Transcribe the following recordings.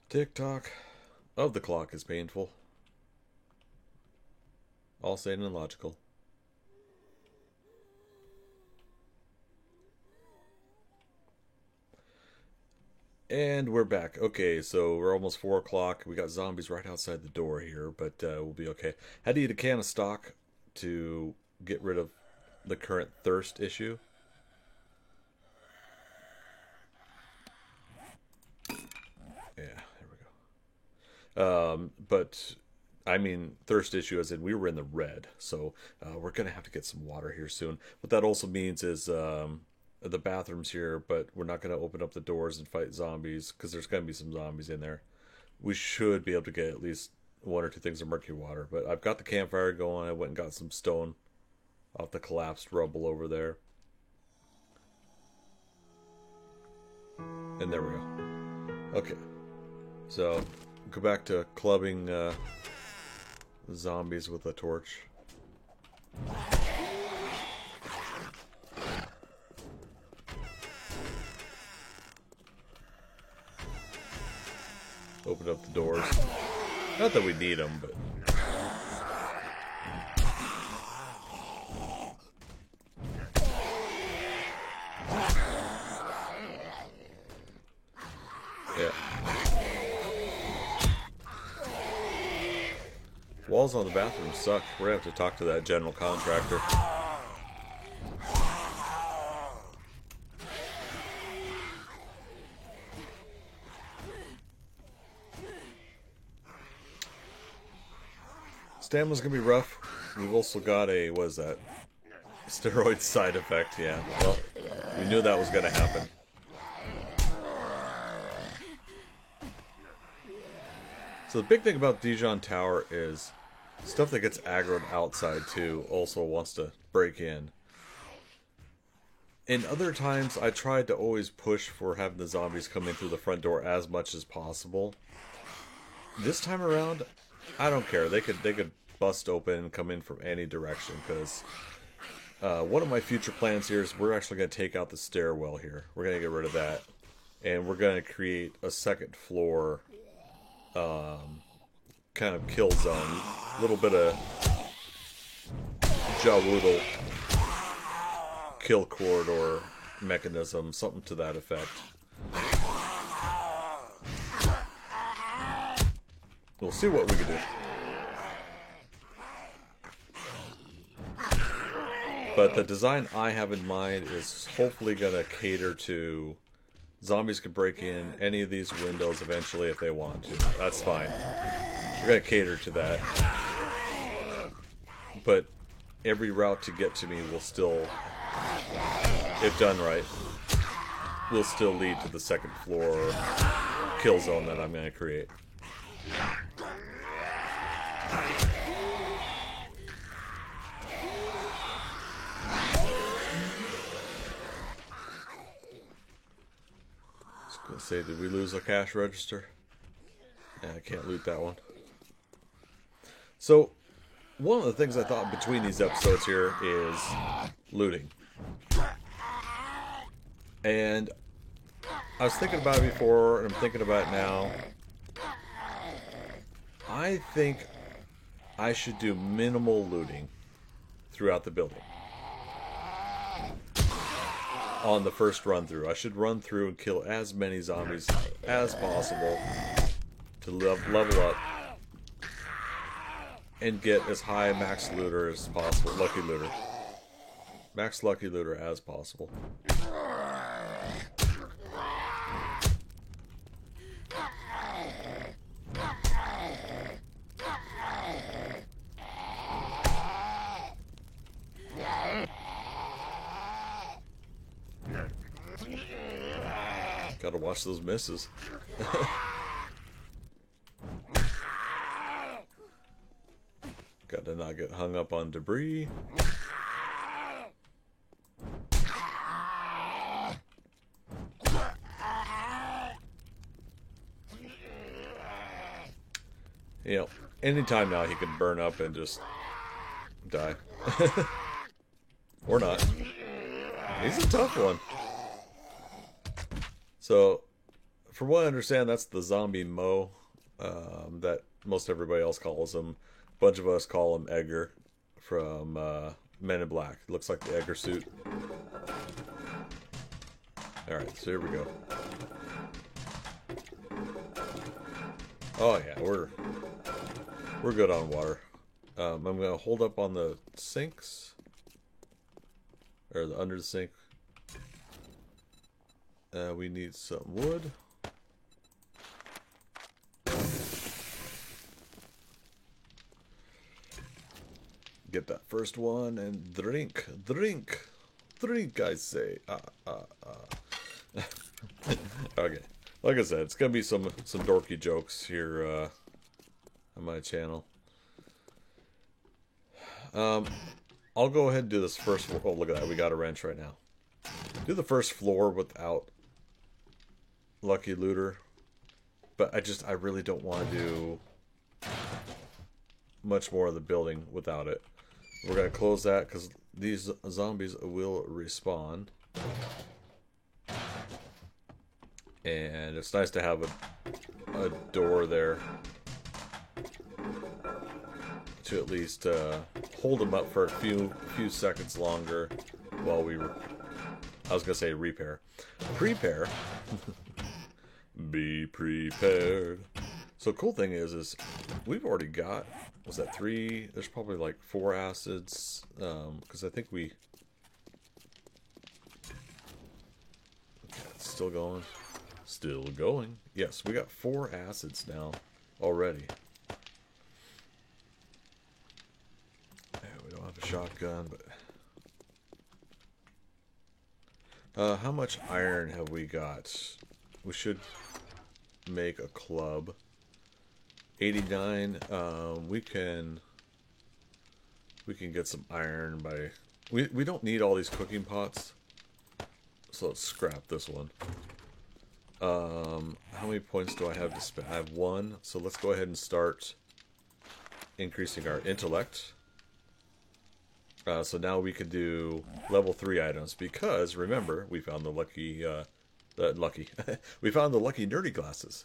Tick-tock of the clock is painful. All sane and logical. And we're back. Okay, so we're almost 4 o'clock. We got zombies right outside the door here, but we'll be okay. Had to eat a can of stock to get rid of the current thirst issue. Yeah, there we go. But I mean, thirst issue as in we were in the red, so we're gonna have to get some water here soon. What that also means is the bathrooms here, but we're not gonna open up the doors and fight zombies because there's gonna be some zombies in there. We should be able to get at least one or two things of murky water. But I've got the campfire going. I went and got some stone off the collapsed rubble over there, and there we go. Okay, so go back to clubbing zombies with a torch. Open up the doors. Not that we need them, but... yeah. Walls on the bathroom suck. We're gonna have to talk to that general contractor. Stamina's gonna be rough. We've also got a, what is that? Steroid side effect, yeah. Well, we knew that was gonna happen. So the big thing about Dijon Tower is stuff that gets aggroed outside too also wants to break in. In other times, I tried to always push for having the zombies come in through the front door as much as possible. This time around, I don't care. They could bust open and come in from any direction because one of my future plans here is we're actually going to take out the stairwell here. We're going to get rid of that, and we're going to create a second floor kind of kill zone. A little bit of Jawoodle kill corridor mechanism, something to that effect. We'll see what we can do. But the design I have in mind is hopefully going to cater to zombies can break in any of these windows eventually if they want to. That's fine. We're going to cater to that. But every route to get to me will still, if done right, will still lead to the second floor kill zone that I'm going to create. Let's say, did we lose a cash register? Yeah, I can't loot that one. So, one of the things I thought between these episodes here is looting. And I was thinking about it before, and I'm thinking about it now. I think I should do minimal looting throughout the building. On the first run through, I should run through and kill as many zombies as possible to level up and get as high max looter as possible. Lucky looter. Max lucky looter as possible. Gotta watch those misses. Gotta not get hung up on debris. You know, anytime now he can burn up and just die. Or not. He's a tough one. So, from what I understand, that's the zombie Mo that most everybody else calls him. A bunch of us call him Edgar from Men in Black. Looks like the Edgar suit. Alright, so here we go. Oh yeah, we're good on water. I'm gonna hold up on the sinks. Or the under the sink. We need some wood. Get that first one and drink, I say. Okay, like I said, it's gonna be some dorky jokes here on my channel. I'll go ahead and do this first floor. Oh, look at that, we got a wrench right now. Do the first floor without Lucky Looter, but I really don't want to do much more of the building without it. We're going to close that because these zombies will respawn. And it's nice to have a door there to at least hold them up for a few seconds longer while we... I was going to say repair. Prepare. Be prepared. So cool thing is we've already got, was that 3? There's probably like 4 acids, because I think we... It's still going. Still going. Yes, we got 4 acids now already. Yeah, we don't have a shotgun, but... how much iron have we got? We should make a club. 89. We can get some iron by... We don't need all these cooking pots. So let's scrap this one. How many points do I have to spend? I have 1. So let's go ahead and start increasing our intellect. So now we can do level 3 items because remember we found the lucky we found the lucky nerdy glasses.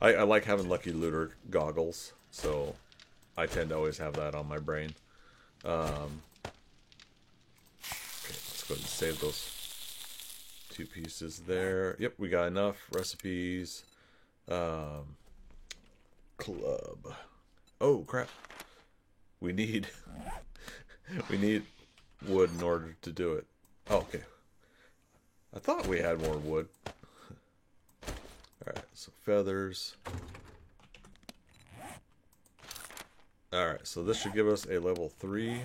I like having Lucky Looter goggles, so I tend to always have that on my brain. Okay, let's go ahead and save those 2 pieces there. Yep, we got enough recipes. Club. Oh crap! We need wood in order to do it. Oh, okay. I thought we had more wood. Alright, so feathers. Alright, so this should give us a level 3.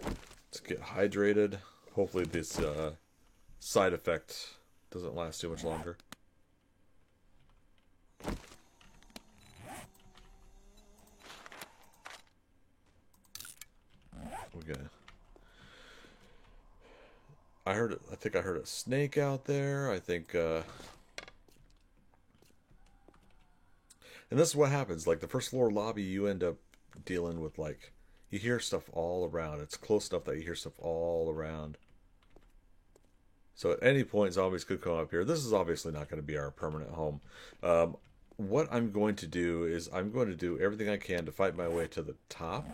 Let's get hydrated. Hopefully this side effect doesn't last too much longer. We're gonna... I think I heard a snake out there. I think, and this is what happens. Like, the first floor lobby, you end up dealing with, like, you hear stuff all around. It's close enough that you hear stuff all around. So at any point, zombies could come up here. This is obviously not going to be our permanent home. What I'm going to do is I'm going to do everything I can to fight my way to the top.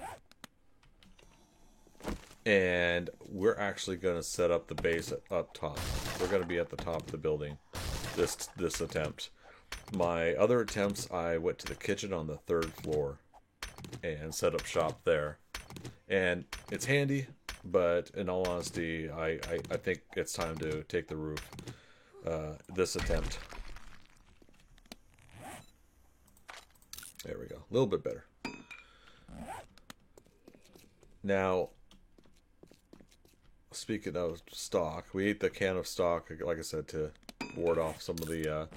And we're actually going to set up the base up top. We're going to be at the top of the building this attempt. My other attempts, I went to the kitchen on the 3rd floor and set up shop there. And it's handy, but in all honesty, I think it's time to take the roof this attempt. There we go. A little bit better. Now... Speaking of stock, we ate the can of stock, like I said, to ward off some of the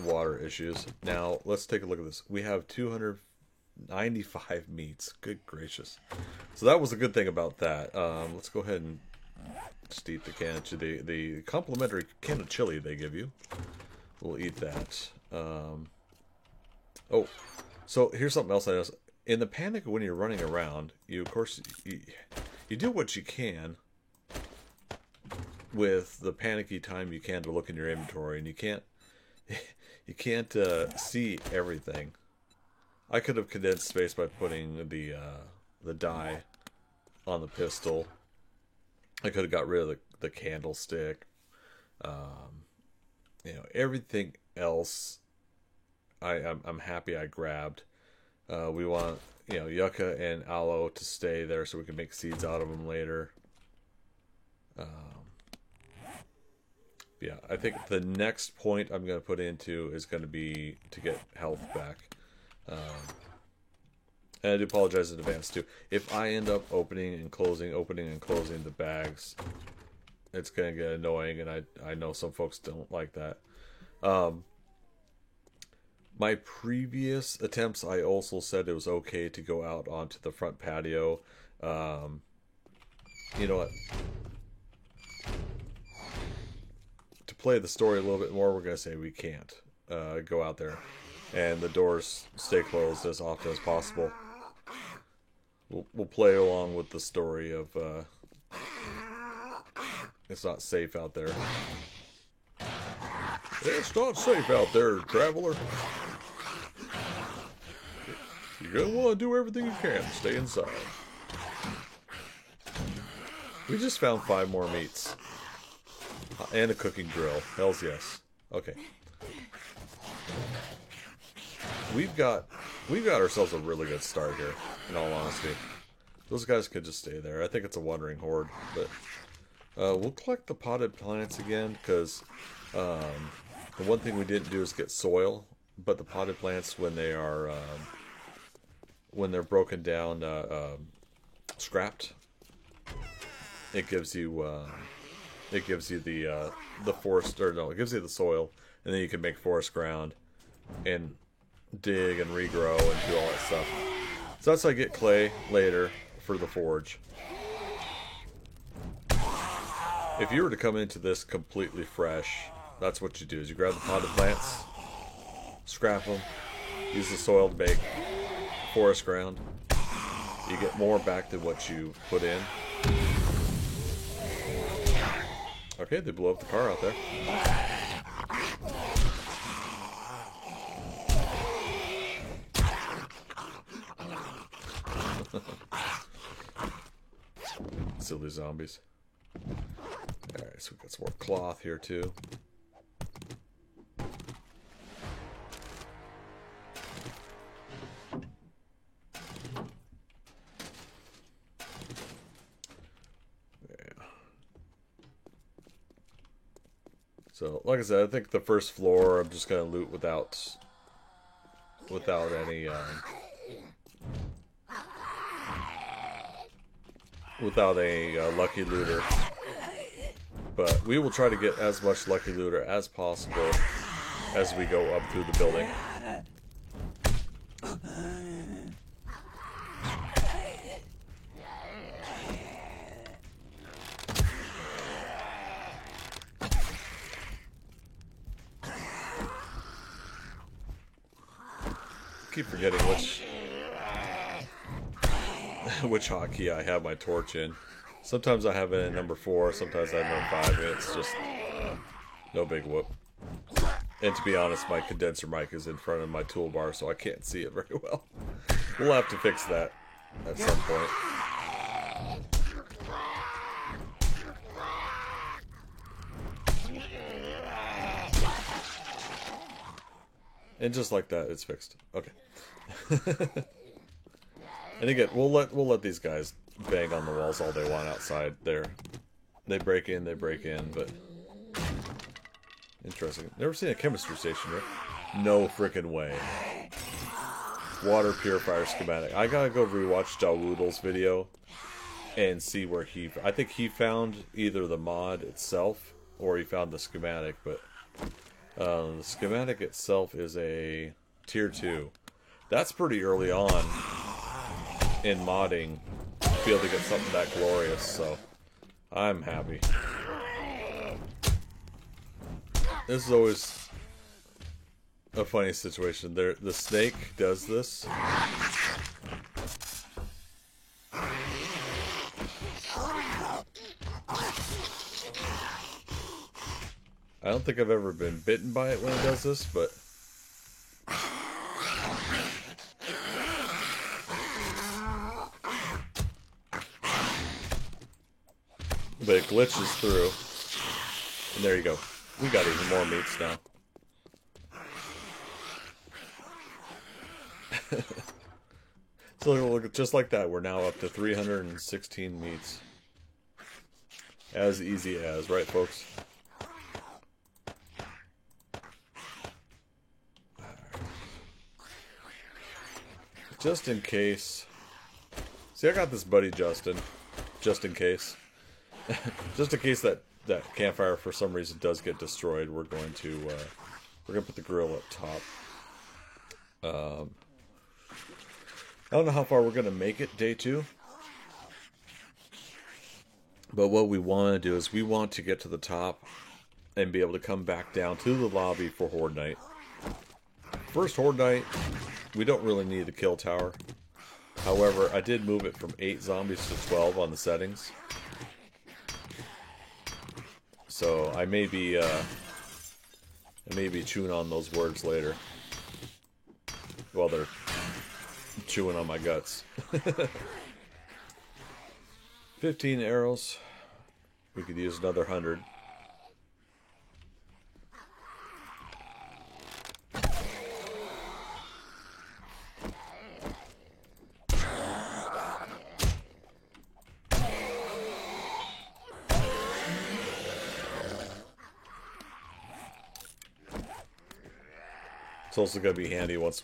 water issues. Now, let's take a look at this. We have 295 meats. Good gracious. So that was a good thing about that. Let's go ahead and just eat the can of chili. The complimentary can of chili they give you. We'll eat that. Oh, so here's something else I noticed. In the panic when you're running around, you, of course... You do what you can with the panicky time you can to look in your inventory, and you can't see everything. I could have condensed space by putting the dye on the pistol. I could have got rid of the candlestick. Everything else I'm happy I grabbed. We want, yucca and aloe to stay there so we can make seeds out of them later. Yeah, I think the next point I'm going to put into is going to be to get health back. And I do apologize in advance too. If I end up opening and closing the bags, it's going to get annoying, and I know some folks don't like that. My previous attempts, I also said it was okay to go out onto the front patio. You know what? To play the story a little bit more, we're going to say we can't go out there. And the doors stay closed as often as possible. We'll play along with the story of it's not safe out there. It's not safe out there, traveler. You're going to want to do everything you can to stay inside. We just found 5 more meats. And a cooking grill. Hells yes. Okay. We've got ourselves a really good start here, in all honesty. Those guys could just stay there. I think it's a wandering horde, but we'll collect the potted plants again, because the one thing we didn't do is get soil, but the potted plants, when they are when they're broken down, scrapped, it gives you the forest, or no, it gives you the soil, and then you can make forest ground and dig and regrow and do all that stuff. So that's how I get clay later for the forge. If you were to come into this completely fresh, that's what you do, is you grab the potted plants, scrap them, use the soil to make forest ground. You get more back than what you put in. Okay, they blew up the car out there. Silly zombies. Alright, so we got some more cloth here too. So, like I said, I think the first floor I'm just gonna loot without any without a lucky looter. But we will try to get as much lucky looter as possible as we go up through the building. Keep forgetting which hotkey I have my torch in. Sometimes I have it in number 4, sometimes I have number 5. It's just no big whoop. And to be honest, my condenser mic is in front of my toolbar, so I can't see it very well. We'll have to fix that at some point. And just like that, it's fixed. Okay. And again, we'll let these guys bang on the walls all they want outside. They break in, but interesting. Never seen a chemistry station here. No freaking way. Water purifier schematic. I gotta go rewatch Jawwoodle's video and see where I think he found either the mod itself or he found the schematic, but the schematic itself is a tier 2. That's pretty early on in modding to be able to get something that glorious, so I'm happy. This is always a funny situation. The snake does this. don't think I've ever been bitten by it when it does this, but it glitches through. And there you go. We got even more meats now. So look, just like that, we're now up to 316 meats. As easy as, right, folks? Just in case. See, I got this buddy Justin. Just in case. Just in case that campfire for some reason does get destroyed, we're going to put the grill up top. I don't know how far we're going to make it, day 2. But what we want to do is we want to get to the top and be able to come back down to the lobby for Horde Night. First Horde Night, we don't really need the kill tower. However, I did move it from 8 zombies to 12 on the settings. So I may be chewing on those words later. While they're chewing on my guts. 15 arrows. We could use another 100. It's also going to be handy once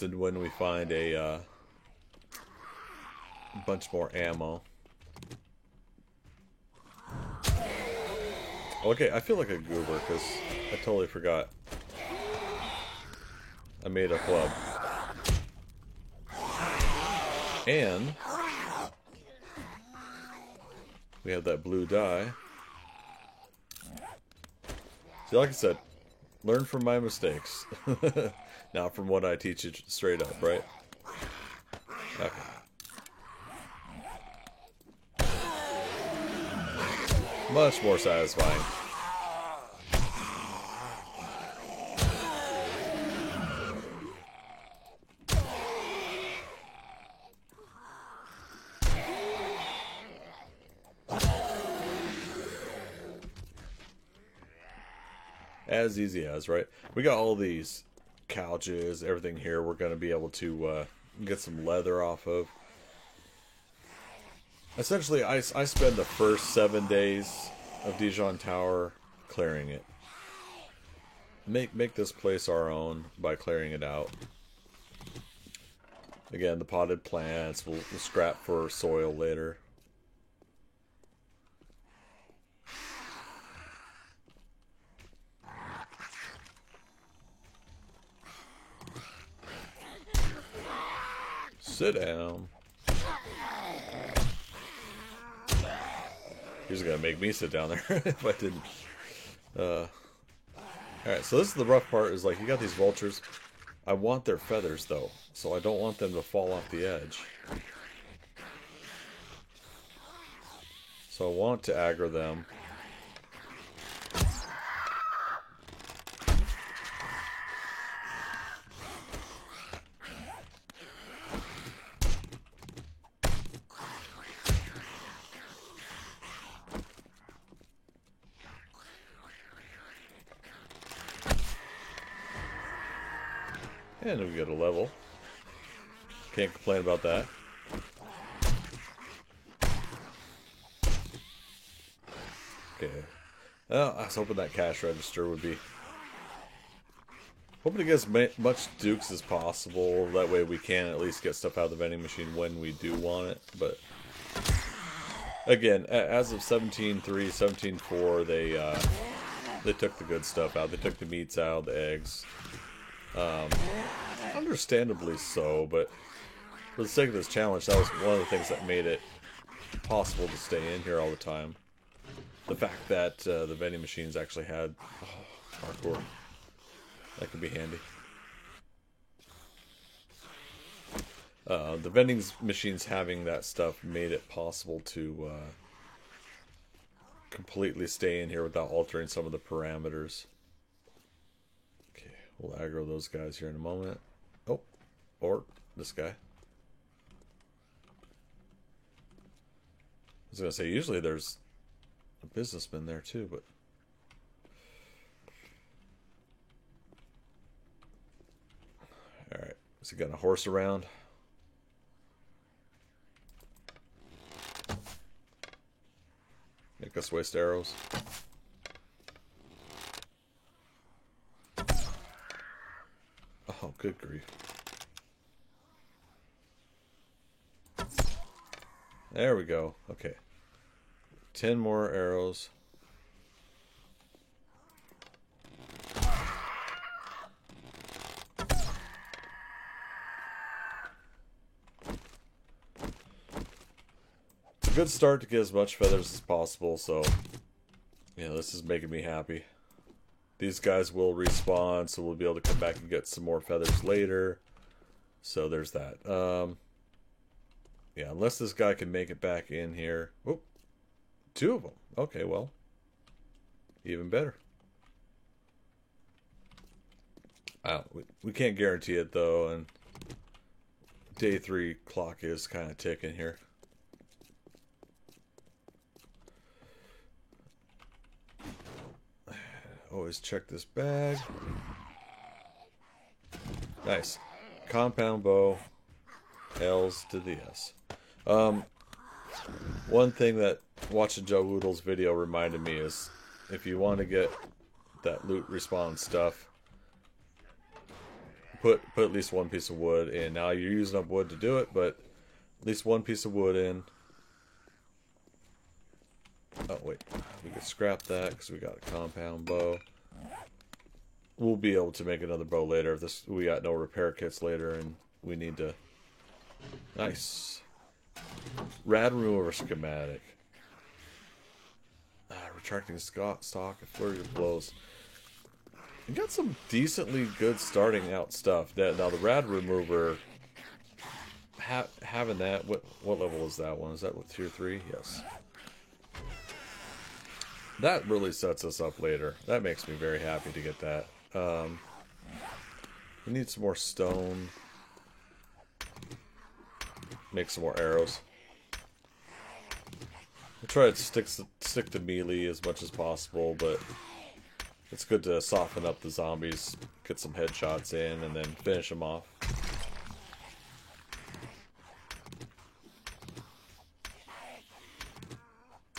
and when we find a bunch more ammo. Okay, I feel like a goober because I totally forgot. I made a club. And we have that blue dye. See, like I said, learn from my mistakes. Not from what I teach you straight up, right? Okay. Much more satisfying. As easy as, right? We got all these couches, everything here we're going to be able to get some leather off of. Essentially, I spend the first 7 days of Dijon Tower clearing it. Make this place our own by clearing it out. Again, the potted plants, we'll scrap for soil later. Sit down. He's gonna make me sit down there if I didn't. Alright, so this is the rough part, is like, you got these vultures. I want their feathers, though, so I don't want them to fall off the edge. So I want to aggro them. And we get a level. Can't complain about that. Okay. Well, I was hoping that cash register would be... Hoping to get as much dukes as possible. That way we can at least get stuff out of the vending machine when we do want it. But... Again, as of 17.3, 17.4, they took the good stuff out. They took the meats out, the eggs. Understandably so, but for the sake of this challenge, that was one of the things that made it possible to stay in here all the time. The fact that the vending machines actually had hardcore. That could be handy. The vending machines having that stuff made it possible to completely stay in here without altering some of the parameters. Okay, we'll aggro those guys here in a moment. Oh, or this guy. I was going to say, usually there's a businessman there too, but... Alright, is he got a horse around? Make us waste arrows. Oh, good grief. There we go. Okay. 10 more arrows. It's a good start to get as much feathers as possible, so yeah, this is making me happy. These guys will respawn, so we'll be able to come back and get some more feathers later. So there's that. Yeah, unless this guy can make it back in here. Oh, 2 of them. Okay, well, even better. We can't guarantee it, though, and day 3 clock is kind of ticking here. Always check this bag. Nice. Compound bow. L's to the S. One thing that watching Joe Woodle's video reminded me is if you want to get that loot respawn stuff, put at least 1 piece of wood in. Now you're using up wood to do it, but at least 1 piece of wood in. Oh wait, we could scrap that because we got a compound bow. We'll be able to make another bow later if this we got no repair kits later and we need to. Nice. Rad remover schematic. Retracting stock, a flurry of blows. You got some decently good starting out stuff. Now the rad remover, having that, what level is that one? Is that with tier 3? Yes. That really sets us up later. That makes me very happy to get that. We need some more stone. Make some more arrows. We'll try to stick to melee as much as possible, but it's good to soften up the zombies, get some headshots in, and then finish them off.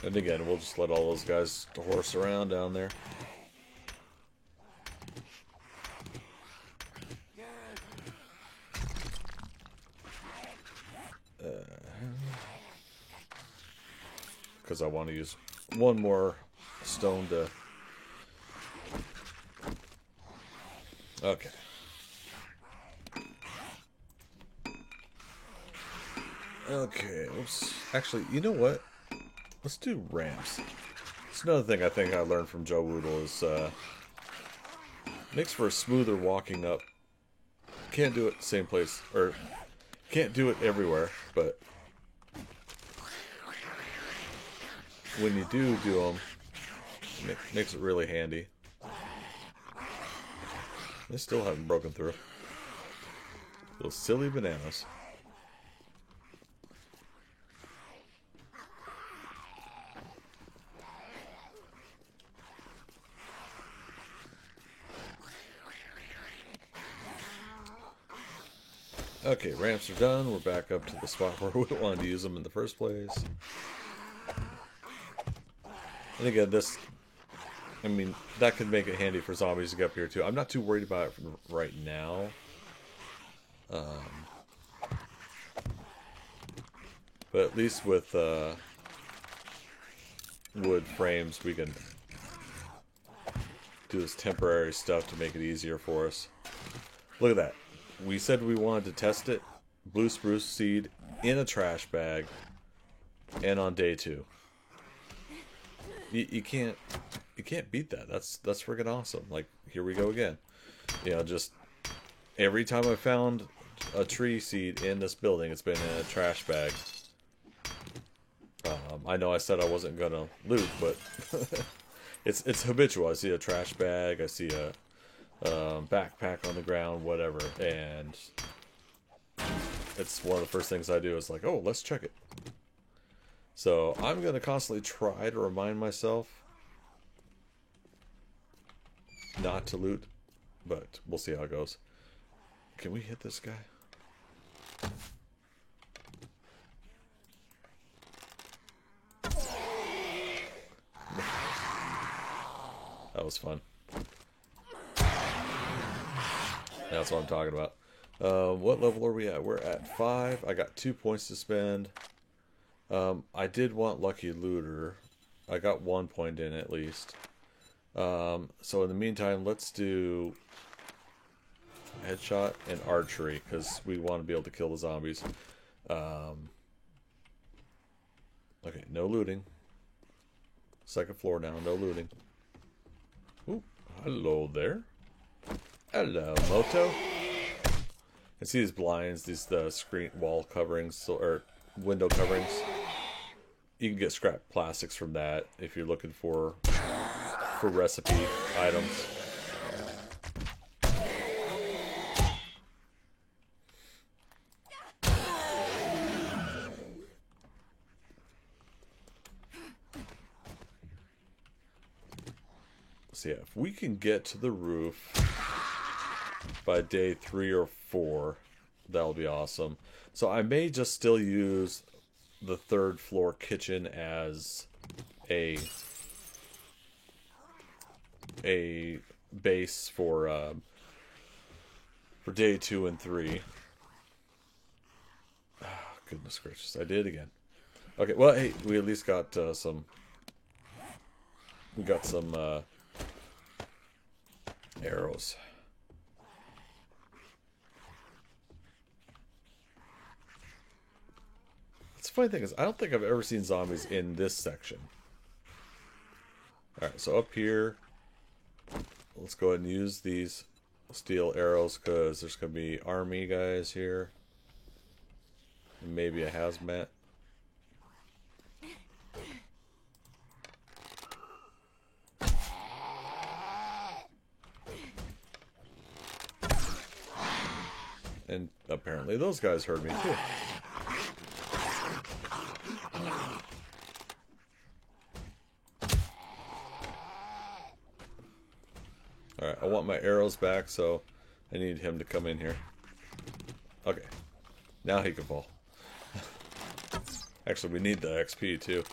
And again, we'll just let all those guys horse around down there. Because I want to use 1 more stone to... Okay. Okay, oops. Actually, you know what? Let's do ramps. It's another thing I think I learned from Joe Woodle is makes for a smoother walking up. Can't do it the same place, or can't do it everywhere, but when you do them, it makes it really handy. They still haven't broken through. Those silly bananas. Okay, ramps are done. We're back up to the spot where we wanted to use them in the first place. And again, this, I mean, that could make it handy for zombies to get up here too. I'm not too worried about it right now. But at least with wood frames, we can do this temporary stuff to make it easier for us. Look at that. We said we wanted to test it. Blue spruce seed in a trash bag, and on day 2. You can't beat that. That's freaking awesome. Like, here we go again. You know, just every time I found a tree seed in this building, it's been in a trash bag. I know I said I wasn't gonna loot, but it's habitual. I see a trash bag, I see a backpack on the ground, whatever, and it's one of the first things I do is like, oh, let's check it. So I'm gonna constantly try to remind myself not to loot, but we'll see how it goes. Can we hit this guy? That was fun. That's what I'm talking about. What level are we at? We're at 5. I got 2 points to spend. I did want Lucky Looter. I got 1 point in at least. So in the meantime, let's do headshot and archery, because we want to be able to kill the zombies. Okay, no looting. Second floor now, no looting. Ooh, hello there. Hello, Moto. And see these blinds, these screen wall coverings or window coverings. You can get scrap plastics from that if you're looking for recipe items. So yeah, if we can get to the roof by day 3 or 4, that'll be awesome. So I may just still use the 3rd floor kitchen as a base for day 2 and 3. Oh, goodness gracious, I did again. Okay, well, hey, we at least got some. We got some arrows. The funny thing is, I don't think I've ever seen zombies in this section. Alright, so up here, let's go ahead and use these steel arrows, because there's going to be army guys here. And maybe a hazmat. And apparently those guys heard me too. Alright, I want my arrows back, so I need him to come in here. Okay. Now he can fall. Actually, we need the XP too.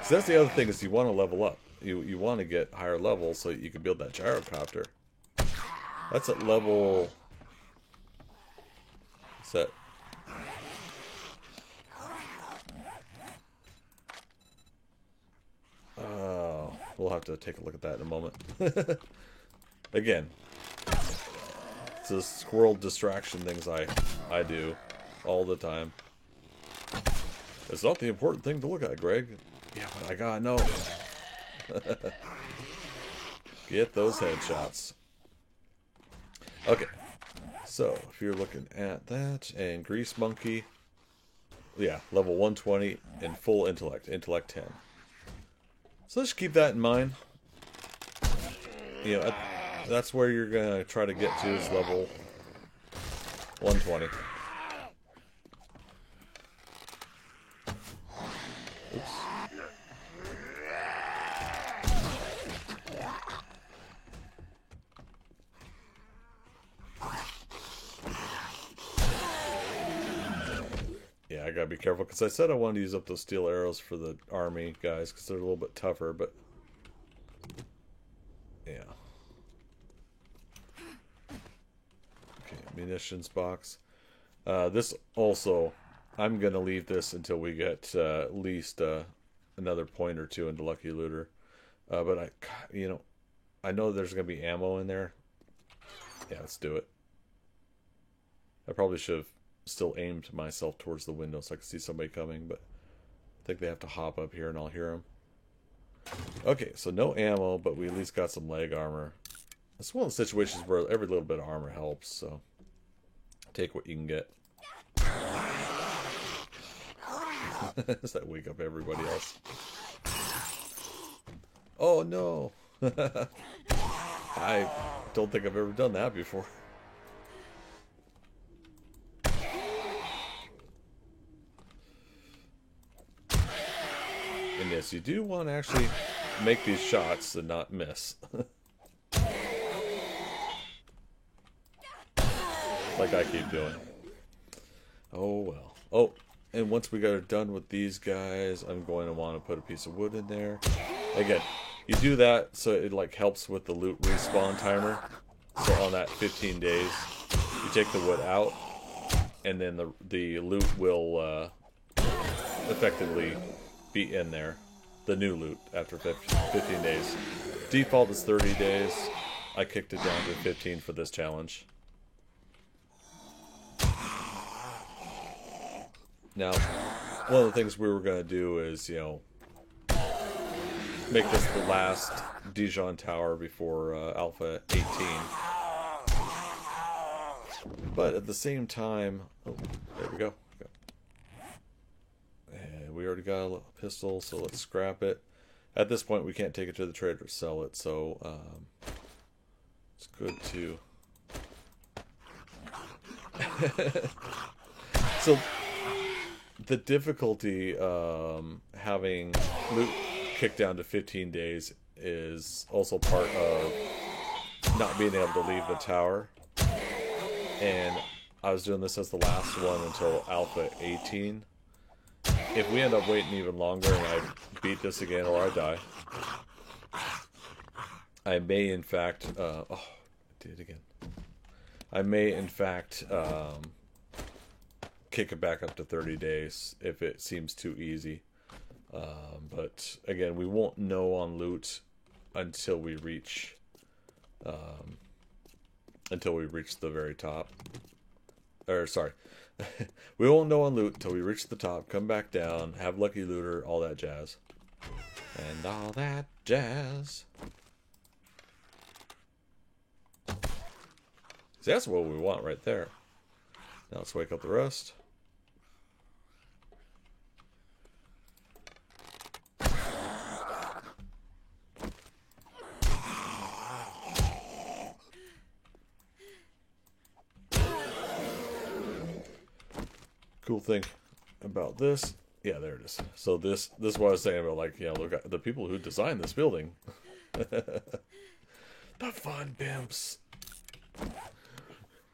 So that's the other thing, is you want to level up. You want to get higher levels so you can build that gyrocopter. That's at level... What's that? Oh, we'll have to take a look at that in a moment. Again, it's the squirrel distraction things I do all the time. It's not the important thing to look at, Greg. Yeah, but I gotta know. Get those headshots. Okay. So, if you're looking at that, and Grease Monkey, yeah, level 120 and full intellect, intellect 10. So let's keep that in mind. You know, that's where you're gonna try to get to, is level 120. Oops. Yeah, I gotta be careful, because I said I wanted to use up those steel arrows for the army guys, because they're a little bit tougher, but... yeah. Okay, munitions box. This also, I'm gonna leave this until we get at least another point or two into Lucky Looter. But I know there's gonna be ammo in there. Yeah, let's do it. I probably should have still aimed myself towards the window so I could see somebody coming, but I think they have to hop up here and I'll hear them. Okay, so no ammo, but we at least got some leg armor. It's one of the situations where every little bit of armor helps, so take what you can get. Does that wake up everybody else? Oh no! I don't think I've ever done that before. And yes, you do want to actually make these shots and not miss. Like I keep doing. Oh well. Oh, and once we got done with these guys, I'm going to want to put a piece of wood in there. Again, you do that so it like helps with the loot respawn timer. So on that 15 days, you take the wood out, and then the loot will effectively be in there. The new loot after 15 days. Default is 30 days. I kicked it down to 15 for this challenge. Now, one of the things we were going to do is, you know, make this the last Dijon Tower before Alpha 18. But at the same time, oh, there we go. And we already got a pistol, so let's scrap it. At this point, we can't take it to the trader to sell it, so it's good to... So... the difficulty having loot kicked down to 15 days is also part of not being able to leave the tower. And I was doing this as the last one until Alpha 18. If we end up waiting even longer and I beat this again or I die, I may in fact... oh, I did it again. I may in fact... kick it back up to 30 days if it seems too easy. But again, we won't know on loot until we reach the very top. Or sorry, we won't know on loot until we reach the top, come back down, have lucky looter, all that jazz. And all that jazz. See, that's what we want right there. Now let's wake up the rest. Cool thing about this, yeah, there it is. So this is what I was saying about, like, yeah, look at the people who designed this building. The fun pimps.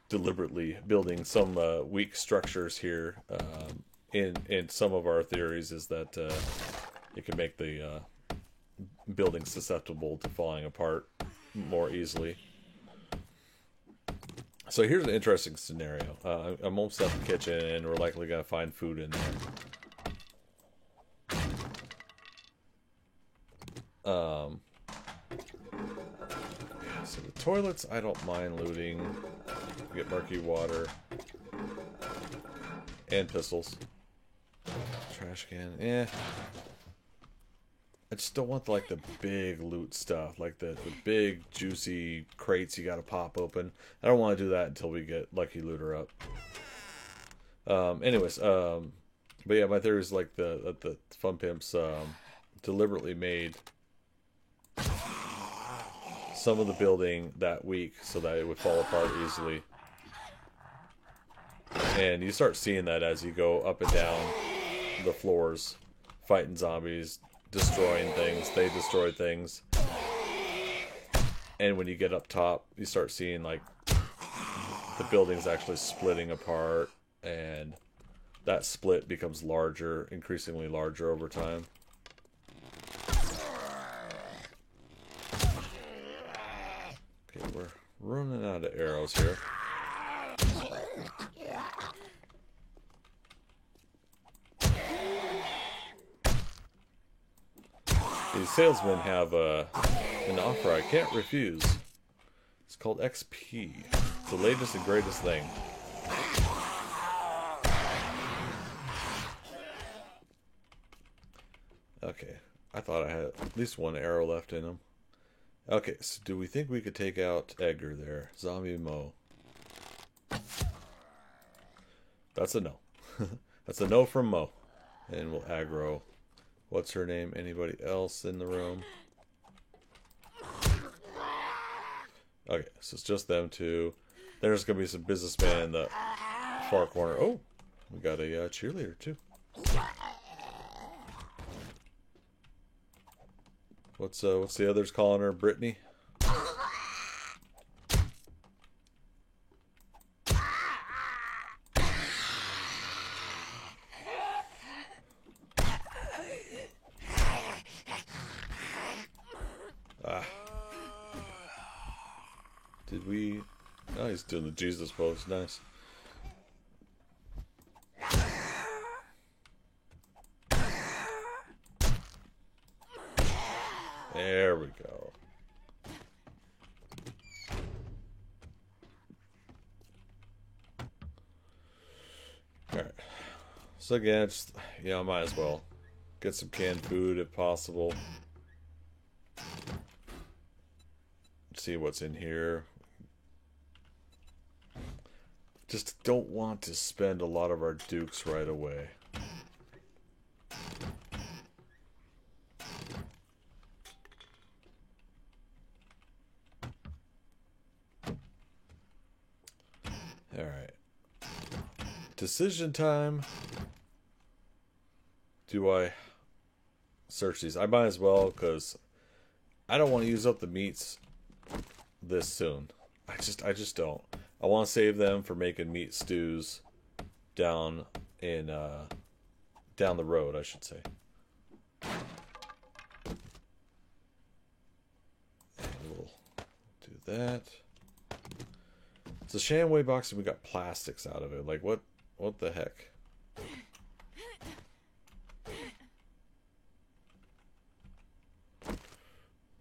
Deliberately building some weak structures here. In some of our theories is that it can make the building susceptible to falling apart more easily. So here's an interesting scenario. I'm almost at the kitchen, and we're likely going to find food in there. So the toilets, I don't mind looting. Get murky water. And pistols. Trash can, eh. I just don't want like the big loot stuff, like the big juicy crates you gotta pop open. I don't want to do that until we get Lucky Looter up. Anyways, but yeah, my theory is like the Fun Pimps deliberately made some of the building that weak so that it would fall apart easily. And you start seeing that as you go up and down the floors, fighting zombies, destroying things, they destroy things. And when you get up top, you start seeing like the buildings actually splitting apart, and that split becomes larger, increasingly larger over time. Okay, we're running out of arrows here. These salesmen have an offer I can't refuse. It's called XP. It's the latest and greatest thing. Okay, I thought I had at least one arrow left in him. Okay, so do we think we could take out Edgar there? Zombie Mo. That's a no. That's a no from Mo. And we'll aggro. What's her name? Anybody else in the room? Okay, so it's just them two. There's going to be some businessmen in the far corner. Oh, we got a cheerleader too. What's the others calling her? Brittany? Did we... Oh, he's doing the Jesus pose. Nice. There we go. Alright. So again, just, I might as well get some canned food if possible. See what's in here. Just don't want to spend a lot of our dukes right away. Alright. Decision time. Do I search these? I might as well, because I don't want to use up the meats this soon. I just don't. I want to save them for making meat stews down in down the road, I should say. And we'll do that. It's a Shamway box and we got plastics out of it. Like what the heck?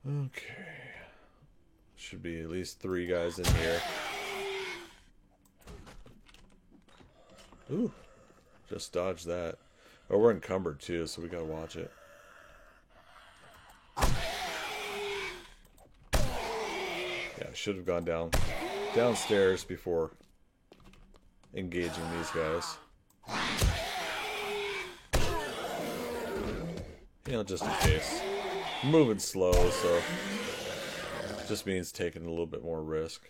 Okay. Should be at least 3 guys in here. Ooh. Just dodged that. Oh, we're encumbered too, so we gotta watch it. Yeah, I should have gone downstairs before engaging these guys. Just in case. I'm moving slow, so it just means taking a little bit more risk.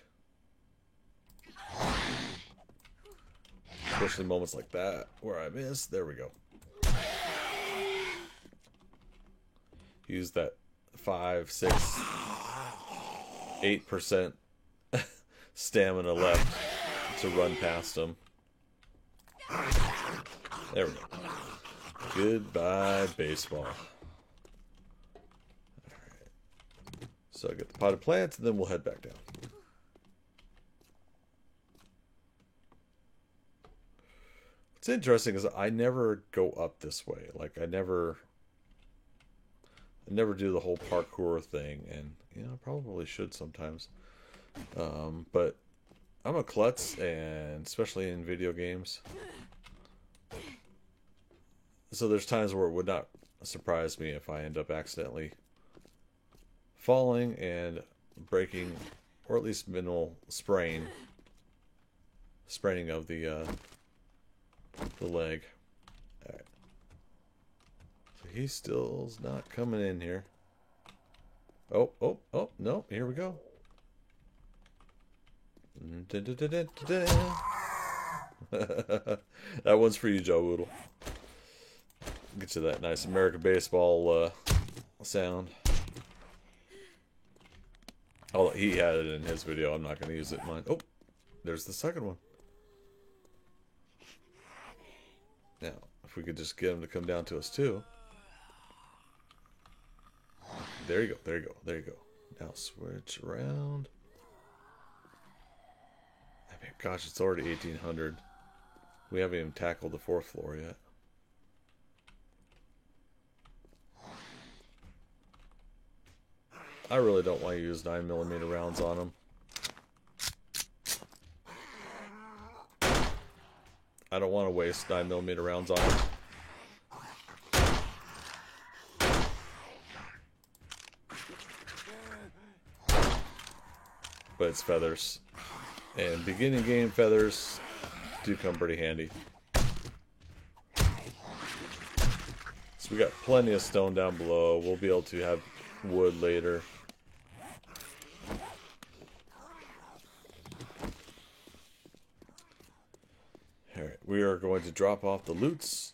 Especially moments like that where I miss. There we go. Use that 5, 6, 8% stamina left to run past them. There we go. Goodbye, baseball. Alright. So I get the potted plants, and then we'll head back down. What's interesting is I never go up this way. Like, I never do the whole parkour thing, and I probably should sometimes. But I'm a klutz, and especially in video games. So there's times where it would not surprise me if I end up accidentally falling and breaking, or at least minimal spraining of the leg. Alright. So he still's not coming in here. Oh, no, here we go. That one's for you, Joe Woodle. Get you that nice American baseball sound. Oh, he had it in his video. I'm not going to use it in mine. Oh, there's the second one. Now, if we could just get him to come down to us too. There you go. Now switch around. I mean, gosh, it's already 1800. We haven't even tackled the 4th floor yet. I really don't want to use 9mm rounds on them. I don't want to waste 9mm rounds on them. But it's feathers. And beginning game feathers do come pretty handy. So we got plenty of stone down below. We'll be able to have wood later. Alright, we are going to drop off the loots.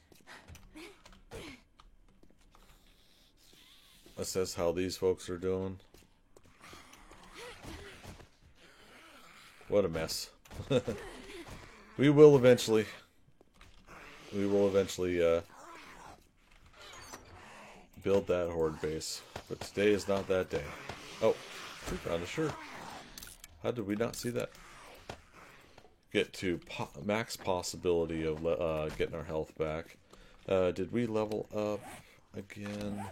Assess how these folks are doing. What a mess. We will eventually build that horde base. But today is not that day. Oh, we found a shirt. How did we not see that? Get to max possibility of getting our health back. Did we level up again?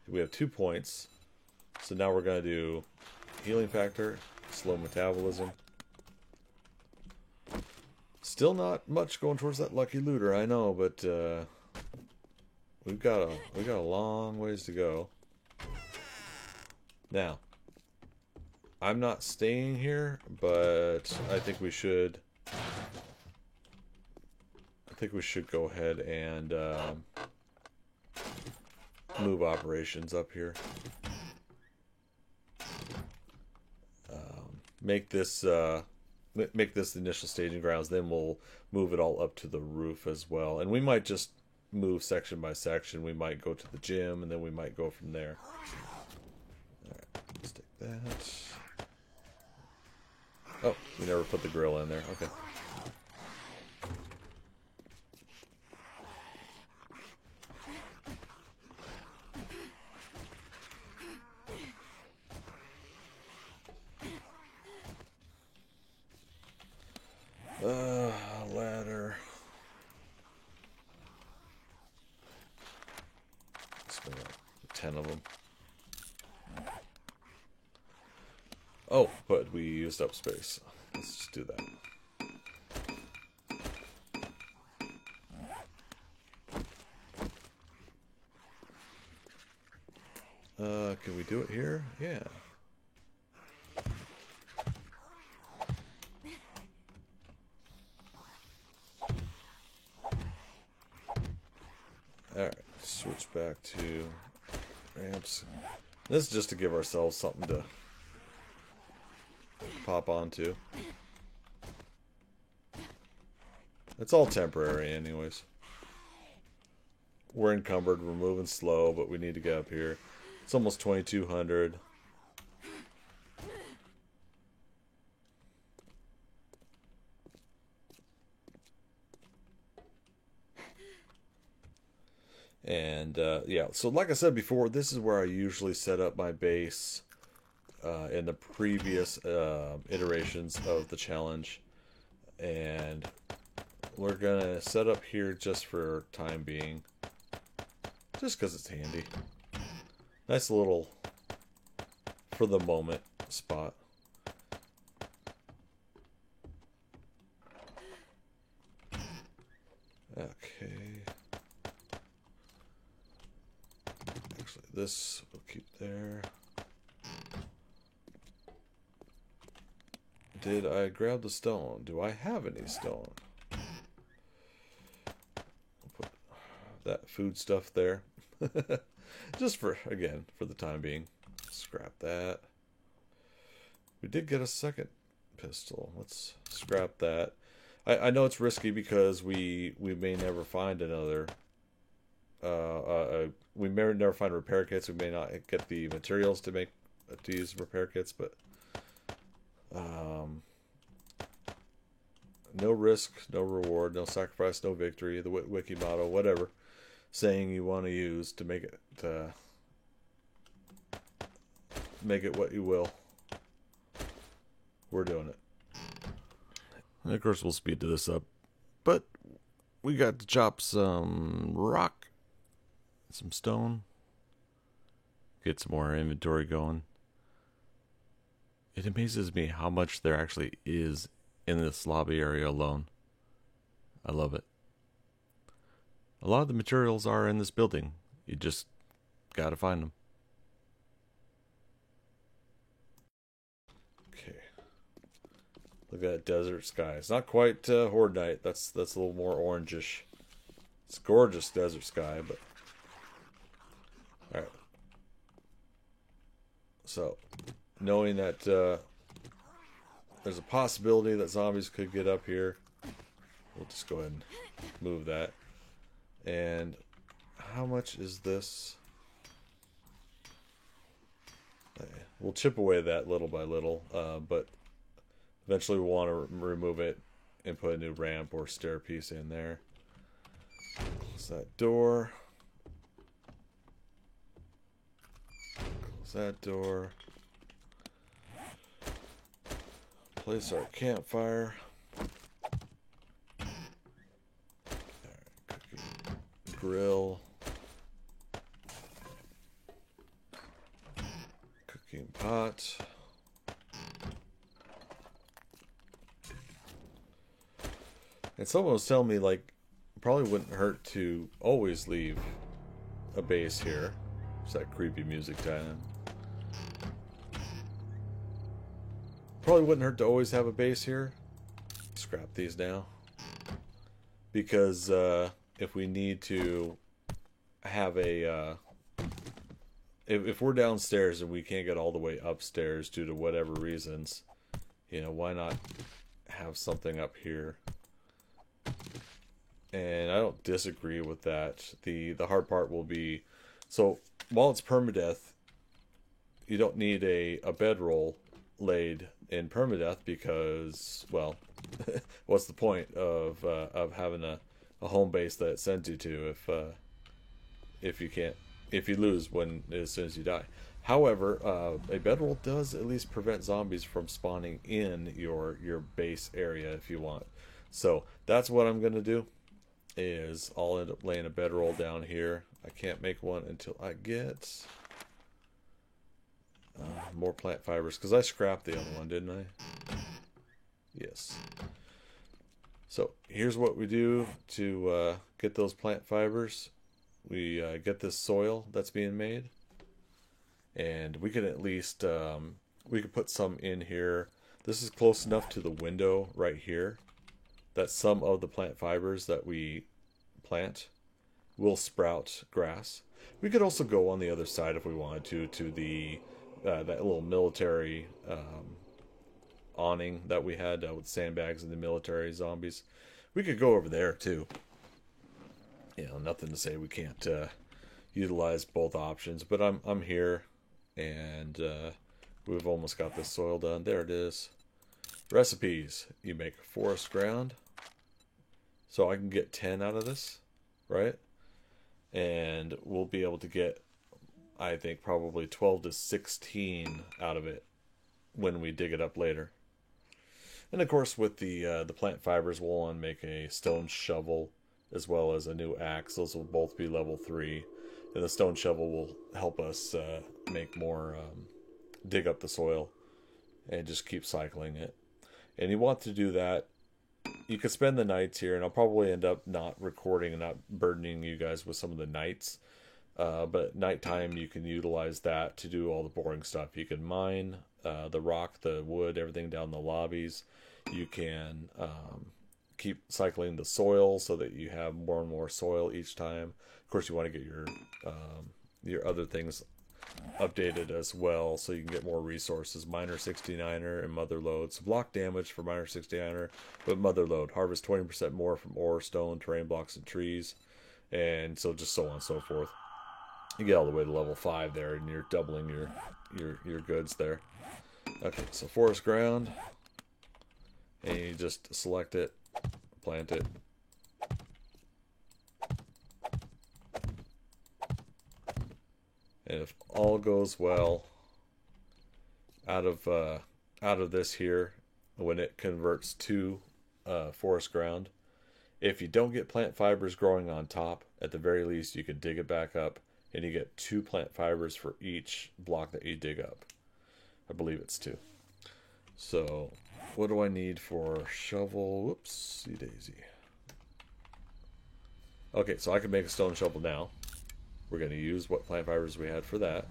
We have 2 points. So now we're going to do healing factor, slow metabolism. Still not much going towards that lucky looter, I know, but we've got a long ways to go. Now, I'm not staying here, but I think we should go ahead and move operations up here. Make this the initial staging grounds, then we'll move it all up to the roof as well. And we might just move section by section. We might go to the gym, and then we might go from there. Alright, let's take that. Oh, we never put the grill in there. Okay. Ladder. Let's make 10 of them. Oh, but we used up space. Let's just do that. Can we do it here? Yeah. Alright, switch back to ramps. This is just to give ourselves something to pop onto. It's all temporary anyways. We're encumbered, we're moving slow, but we need to get up here. It's almost 2200. And yeah, so like I said before, this is where I usually set up my base in the previous iterations of the challenge. And we're gonna set up here just for time being, just because it's handy. Nice little, for the moment, spot. Okay. Actually, this we'll keep there. Did I grab the stone? Do I have any stone? I'll put that food stuff there. Just for, again, for the time being. Scrap that. We did get a second pistol. Let's scrap that. I know it's risky because we may never find another. We may never find repair kits. We may not get the materials to use repair kits, but no risk, no reward, no sacrifice, no victory. The wiki motto, whatever saying you want to use to make it what you will. We're doing it. And of course, we'll speed this up, but we got to chop some rock, some stone, get some more inventory going. It amazes me how much there actually is in this lobby area alone. I love it. A lot of the materials are in this building. You just gotta find them. Okay. Look at that desert sky. It's not quite Horde Night. That's a little more orangish. It's gorgeous desert sky, but So, knowing that there's a possibility that zombies could get up here, we'll just go ahead and move that. And how much is this? We'll chip away that little by little, but eventually we'll want to remove it and put a new ramp or stair piece in there. Close that door. Close that door. Place our campfire. Cooking grill. Cooking pot. And someone was telling me, like, probably wouldn't hurt to always leave a base here. It's that creepy music time. Probably wouldn't hurt to always have a base here. Scrap these now. Because if we need to have a... if we're downstairs and we can't get all the way upstairs due to whatever reasons, you know, why not have something up here? And I don't disagree with that. The hard part will be, so while it's permadeath, you don't need a bedroll laid in permadeath because, well, what's the point of having a home base that it sends you to if you lose as soon as you die. However, a bedroll does at least prevent zombies from spawning in your base area if you want. So that's what I'm gonna do. Is I'll end up laying a bedroll down here. I can't make one until I get more plant fibers, because I scrapped the other one, didn't I? Yes. So here's what we do to get those plant fibers. We get this soil that's being made, and we can at least we could put some in here. This is close enough to the window right here that some of the plant fibers that we plant will sprout grass. We could also go on the other side if we wanted to the that little military awning that we had with sandbags and the military zombies. We could go over there too. You know, nothing to say we can't utilize both options, but I'm here, and we've almost got this soil done. There it is. Recipes. You make forest ground. So I can get 10 out of this, right? And we'll be able to get, I think, probably 12 to 16 out of it when we dig it up later. And of course, with the plant fibers, we'll want to make a stone shovel as well as a new axe. Those will both be level 3. And the stone shovel will help us make more, dig up the soil and just keep cycling it. And you want to do that. You could spend the nights here, and I'll probably end up not recording and not burdening you guys with some of the nights. But at nighttime, you can utilize that to do all the boring stuff. You can mine the rock, the wood, everything down the lobbies. You can keep cycling the soil so that you have more and more soil each time. Of course, you want to get your other things updated as well, so you can get more resources. Miner 69er and mother load. So block damage for Miner 69er, but mother load. Harvest 20% more from ore, stone, terrain blocks, and trees. And so just so on and so forth. You get all the way to level 5 there, and you're doubling your goods there. Okay, so forest ground. And you just select it, plant it. And if all goes well, out of this here, when it converts to forest ground, if you don't get plant fibers growing on top, at the very least you can dig it back up, and you get 2 plant fibers for each block that you dig up. I believe it's 2. So, what do I need for shovel? Whoopsie daisy. Okay, so I can make a stone shovel now. We're going to use what plant fibers we had for that.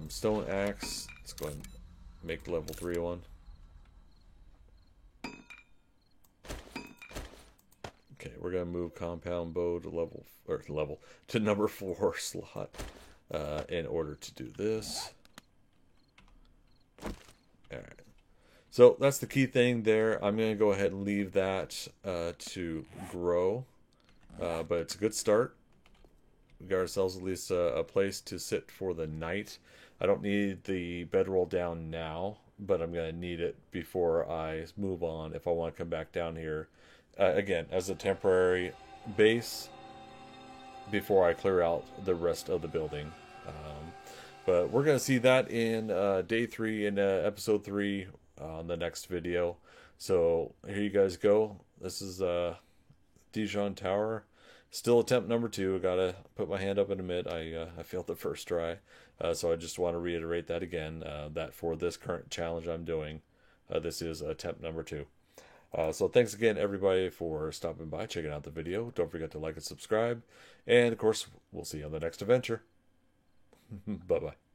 Stone axe. Let's go ahead and make the level 3 one. Okay, we're going to move compound bow to to number 4 slot. in order to do this. All right. So that's the key thing there. I'm going to go ahead and leave that to grow. But it's a good start. We got ourselves at least a place to sit for the night. I don't need the bedroll down now, but I'm going to need it before I move on if I want to come back down here. Again, as a temporary base before I clear out the rest of the building. But we're going to see that in day 3 in episode 3 on the next video. So here you guys go. This is Dijon Tower. Still attempt number 2. I gotta put my hand up and admit I failed the first try. So I just want to reiterate that again, that for this current challenge I'm doing, this is attempt number 2. So thanks again, everybody, for stopping by, checking out the video. Don't forget to like and subscribe. And, of course, we'll see you on the next adventure. Bye-bye.